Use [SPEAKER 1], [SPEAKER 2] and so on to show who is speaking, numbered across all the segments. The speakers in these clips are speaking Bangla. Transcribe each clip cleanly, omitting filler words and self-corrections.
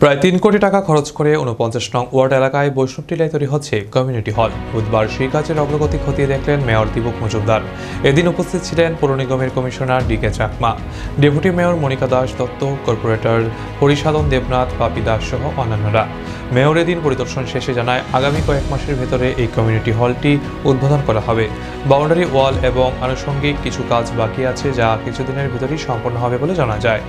[SPEAKER 1] প্রায় ৩ কোটি টাকা খরচ করে ৪৯ নং ওয়ার্ড এলাকায় বৈষ্ণবটিলায় তৈরি হচ্ছে কমিউনিটি হল। বুধবার সেই কাজের অগ্রগতি খতিয়ে দেখলেন মেয়র দীপক মজুমদার। এদিন উপস্থিত ছিলেন পৌর নিগমের commissioner D K Chakma, deputy mayor Monika Das Datta, corporator Harisadhan Debnath, Bapi Das সহ অন্যান্যরা। মেয়র এদিন পরিদর্শন শেষে জানায়, আগামী কয়েক মাসের ভেতরে এই কমিউনিটি হলটি উদ্বোধন করা হবে। বাউন্ডারি ওয়াল এবং আনুষঙ্গিক কিছু কাজ বাকি আছে, যা কিছুদিনের ভেতরেই সম্পন্ন হবে বলে জানা যায়।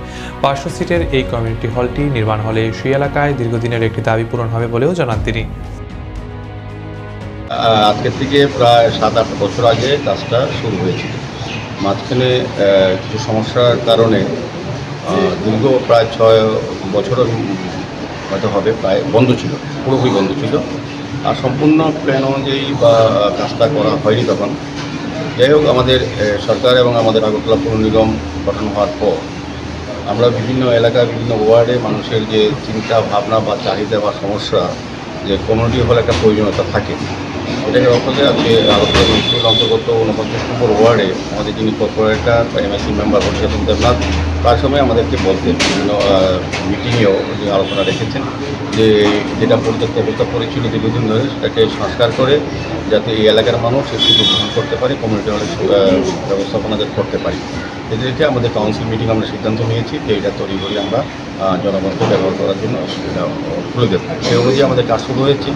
[SPEAKER 1] ৫০০ সিটের এই কমিউনিটি হলটি নির্মাণ হলে সেই এলাকায় দীর্ঘদিনের একটি দাবি পূরণ হবে বলেও জানান তিনি।
[SPEAKER 2] আজকে থেকে প্রায় ৭-৮ বছর আগে কাজটা শুরু হয়েছিল। মাঝখানে কিছু সমস্যার কারণে দীর্ঘ প্রায় ৬ বছর হয়তো হবে প্রায় বন্ধ ছিল, পুরোপুরি বন্ধ ছিল। আর সম্পূর্ণ প্ল্যান অনুযায়ী বা কাজটা করা হয়নি তখন। যাই হোক, আমাদের সরকার এবং আমাদের আগরতলা পৌর নিগম গঠন হওয়ার পর আমরা বিভিন্ন এলাকায় বিভিন্ন ওয়ার্ডে মানুষের যে চিন্তা ভাবনা বা চাহিদা বা সমস্যা, যে কমিউনিটি হল একটা প্রয়োজনীয়তা থাকে, এটাকে লক্ষ্য করে আজকে আগরতলা মিউনিসিপ্যাল অন্তর্গত 49 নম্বর ওয়ার্ডে আমাদের যিনি কর্পোরেটর বা এমএসি মেম্বার হরিসাধন দেবনাথ, তার সময় আমাদেরকে বলতেন, বিভিন্ন মিটিংয়েও আলোচনা রেখেছেন যে যেটা পরিত্যক্ত অবস্থা পড়েছিল দীর্ঘদিন ধরে, সেটাকে সংস্কার করে যাতে এই এলাকার মানুষ একটু গ্রহণ করতে পারে, কমিউনিটি হলের ব্যবস্থাপনা যাতে করতে পারি। এতে রেখে আমাদের কাউন্সিল মিটিং আমরা সিদ্ধান্ত নিয়েছি যে এটা তৈরি করে আমরা জনগণকে ব্যবহার করার জন্য এটা খুলে দেব। সেই অনুযায়ী আমাদের কাজ শুরু হয়েছে।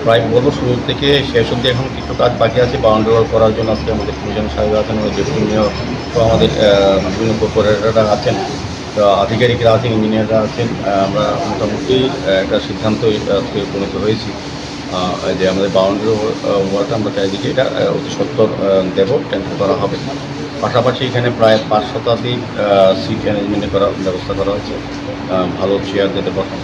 [SPEAKER 2] প্রায় বলবো শুরু থেকে শেষ অবধি এখন কিছু কাজ বাকি আছে। বাউন্ডারি ওয়াল করার জন্য আজকে আমাদের কমিশন সাহেব আছেন, আমাদের ডেপুটি মেয়র, তো আমাদের বিভিন্ন কর্পোরেটররা আছেন, তো আধিকারিকরা আছেন, ইঞ্জিনিয়াররা আছেন। আমরা মোটামুটি একটা সিদ্ধান্ত আজকে উপনীত হয়েছি যে আমাদের বাউন্ডারি ওয়ালটা আমরা চারিদিকে এটা অতি সত্বর দেব, টেন্ডার করা হবে। পাশাপাশি এখানে প্রায় ৫ শতাধিক সিট অ্যারেঞ্জমেন্ট করার ব্যবস্থা করা হয়েছে, ভালো চেয়ার যাতে বসানো